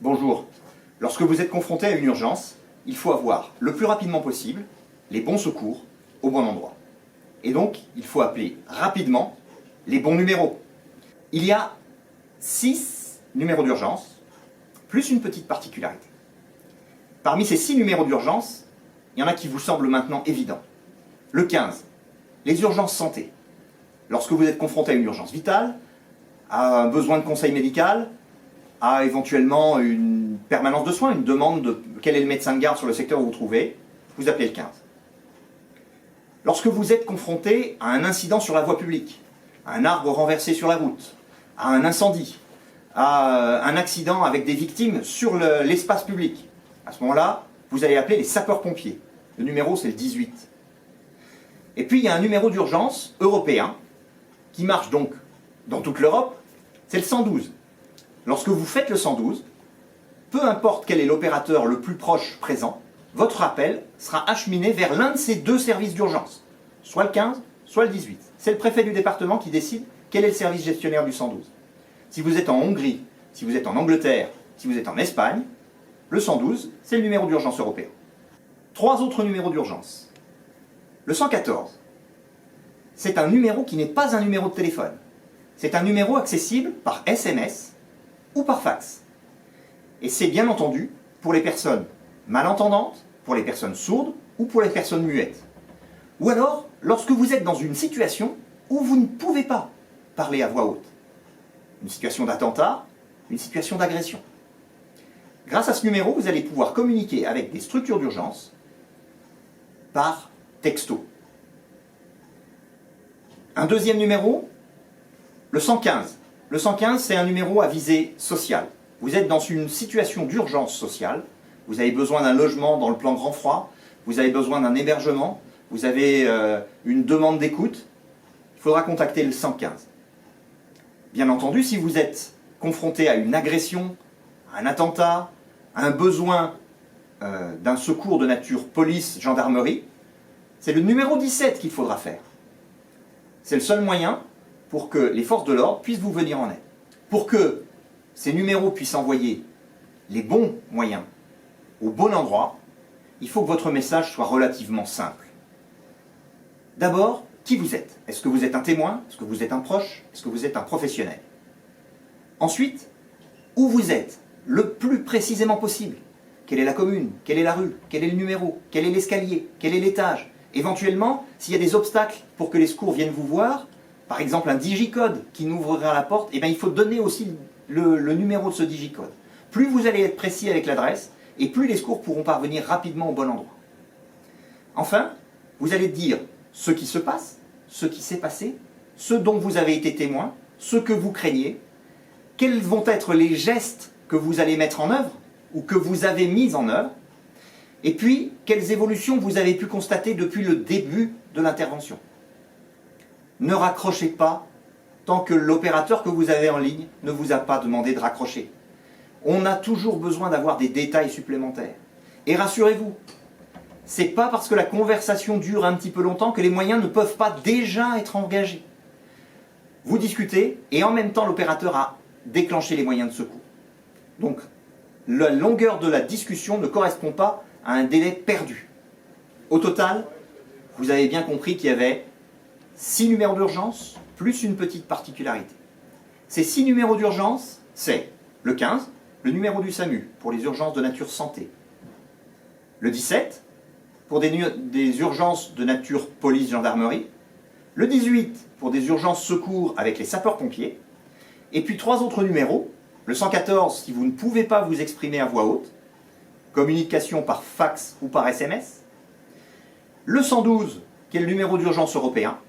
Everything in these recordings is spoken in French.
Bonjour. Lorsque vous êtes confronté à une urgence, il faut avoir le plus rapidement possible les bons secours au bon endroit. Et donc, il faut appeler rapidement les bons numéros. Il y a 6 numéros d'urgence, plus une petite particularité. Parmi ces 6 numéros d'urgence, il y en a qui vous semblent maintenant évidents. Le 15, les urgences santé. Lorsque vous êtes confronté à une urgence vitale, à un besoin de conseil médical, à éventuellement une permanence de soins, une demande de quel est le médecin de garde sur le secteur où vous vous trouvez, vous appelez le 15. Lorsque vous êtes confronté à un incident sur la voie publique, à un arbre renversé sur la route, à un incendie, à un accident avec des victimes sur l'espace public, à ce moment-là, vous allez appeler les sapeurs-pompiers. Le numéro, c'est le 18. Et puis, il y a un numéro d'urgence européen qui marche donc dans toute l'Europe, c'est le 112. Lorsque vous faites le 112, peu importe quel est l'opérateur le plus proche présent, votre appel sera acheminé vers l'un de ces 2 services d'urgence, soit le 15, soit le 18. C'est le préfet du département qui décide quel est le service gestionnaire du 112. Si vous êtes en Hongrie, si vous êtes en Angleterre, si vous êtes en Espagne, le 112, c'est le numéro d'urgence européen. 3 autres numéros d'urgence. Le 114, c'est un numéro qui n'est pas un numéro de téléphone. C'est un numéro accessible par SMS ou par fax. Et c'est bien entendu pour les personnes malentendantes, pour les personnes sourdes ou pour les personnes muettes. Ou alors, lorsque vous êtes dans une situation où vous ne pouvez pas parler à voix haute. Une situation d'attentat, une situation d'agression. Grâce à ce numéro, vous allez pouvoir communiquer avec des structures d'urgence par texto. Un deuxième numéro, le 115. Le 115, c'est un numéro à visée sociale. Vous êtes dans une situation d'urgence sociale, vous avez besoin d'un logement dans le plan grand froid, vous avez besoin d'un hébergement, vous avez une demande d'écoute, il faudra contacter le 115. Bien entendu, si vous êtes confronté à une agression, à un attentat, à un besoin d'un secours de nature police, gendarmerie, c'est le numéro 17 qu'il faudra faire. C'est le seul moyen pour que les forces de l'ordre puissent vous venir en aide. Pour que ces numéros puissent envoyer les bons moyens au bon endroit, il faut que votre message soit relativement simple. D'abord, qui vous êtes? Est-ce que vous êtes un témoin? Est-ce que vous êtes un proche? Est-ce que vous êtes un professionnel? Ensuite, où vous êtes, le plus précisément possible. Quelle est la commune? Quelle est la rue? Quel est le numéro? Quel est l'escalier? Quel est l'étage? Éventuellement, s'il y a des obstacles pour que les secours viennent vous voir, par exemple un digicode qui n'ouvrira la porte, il faut donner aussi le numéro de ce digicode. Plus vous allez être précis avec l'adresse, et plus les secours pourront parvenir rapidement au bon endroit. Enfin, vous allez dire ce qui se passe, ce qui s'est passé, ce dont vous avez été témoin, ce que vous craignez, quels vont être les gestes que vous allez mettre en œuvre, ou que vous avez mis en œuvre, et puis quelles évolutions vous avez pu constater depuis le début de l'intervention. Ne raccrochez pas tant que l'opérateur que vous avez en ligne ne vous a pas demandé de raccrocher. On a toujours besoin d'avoir des détails supplémentaires. Et rassurez-vous, c'est pas parce que la conversation dure un petit peu longtemps que les moyens ne peuvent pas déjà être engagés. Vous discutez et en même temps l'opérateur a déclenché les moyens de secours. Donc la longueur de la discussion ne correspond pas à un délai perdu. Au total, vous avez bien compris qu'il y avait 6 numéros d'urgence plus une petite particularité. Ces 6 numéros d'urgence, c'est le 15, le numéro du SAMU pour les urgences de nature santé, le 17 pour des urgences de nature police-gendarmerie, le 18 pour des urgences secours avec les sapeurs-pompiers, et puis 3 autres numéros, le 114 si vous ne pouvez pas vous exprimer à voix haute, communication par fax ou par SMS, le 112 qui est le numéro d'urgence européen.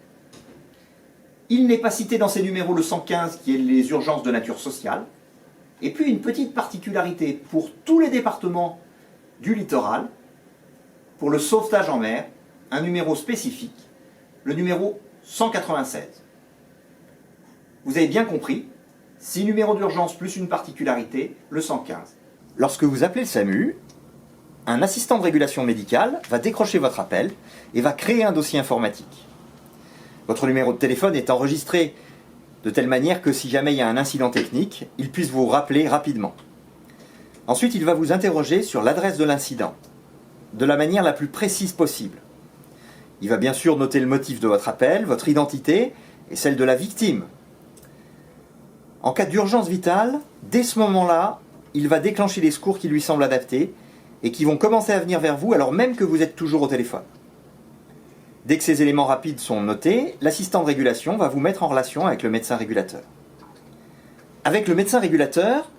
Il n'est pas cité dans ces numéros le 115 qui est les urgences de nature sociale. Et puis une petite particularité pour tous les départements du littoral, pour le sauvetage en mer, un numéro spécifique, le numéro 196. Vous avez bien compris, 6 numéros d'urgence plus une particularité, le 115. Lorsque vous appelez le SAMU, un assistant de régulation médicale va décrocher votre appel et va créer un dossier informatique. Votre numéro de téléphone est enregistré de telle manière que si jamais il y a un incident technique, il puisse vous rappeler rapidement. Ensuite, il va vous interroger sur l'adresse de l'incident, de la manière la plus précise possible. Il va bien sûr noter le motif de votre appel, votre identité et celle de la victime. En cas d'urgence vitale, dès ce moment-là, il va déclencher les secours qui lui semblent adaptés et qui vont commencer à venir vers vous alors même que vous êtes toujours au téléphone. Dès que ces éléments rapides sont notés, l'assistant de régulation va vous mettre en relation avec le médecin régulateur. Avec le médecin régulateur,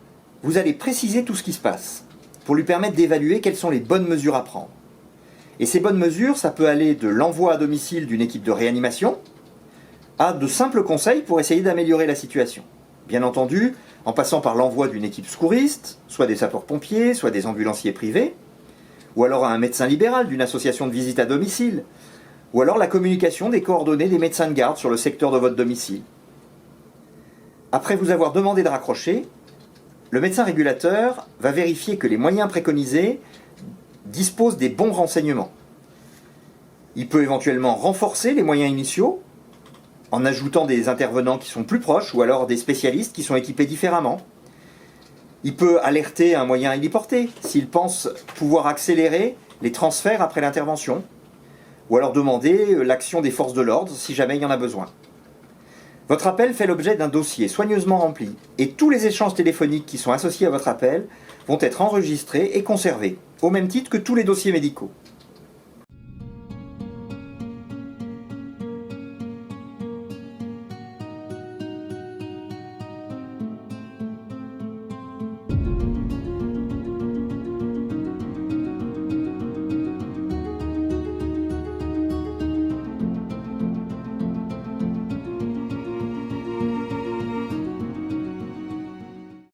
vous allez préciser tout ce qui se passe pour lui permettre d'évaluer quelles sont les bonnes mesures à prendre. Et ces bonnes mesures, ça peut aller de l'envoi à domicile d'une équipe de réanimation à de simples conseils pour essayer d'améliorer la situation. Bien entendu, en passant par l'envoi d'une équipe secouriste, soit des sapeurs-pompiers, soit des ambulanciers privés, ou alors à un médecin libéral d'une association de visite à domicile, ou alors la communication des coordonnées des médecins de garde sur le secteur de votre domicile. Après vous avoir demandé de raccrocher, le médecin régulateur va vérifier que les moyens préconisés disposent des bons renseignements. Il peut éventuellement renforcer les moyens initiaux en ajoutant des intervenants qui sont plus proches ou alors des spécialistes qui sont équipés différemment. Il peut alerter un moyen héliporté s'il pense pouvoir accélérer les transferts après l'intervention ou alors demander l'action des forces de l'ordre si jamais il y en a besoin. Votre appel fait l'objet d'un dossier soigneusement rempli et tous les échanges téléphoniques qui sont associés à votre appel vont être enregistrés et conservés, au même titre que tous les dossiers médicaux.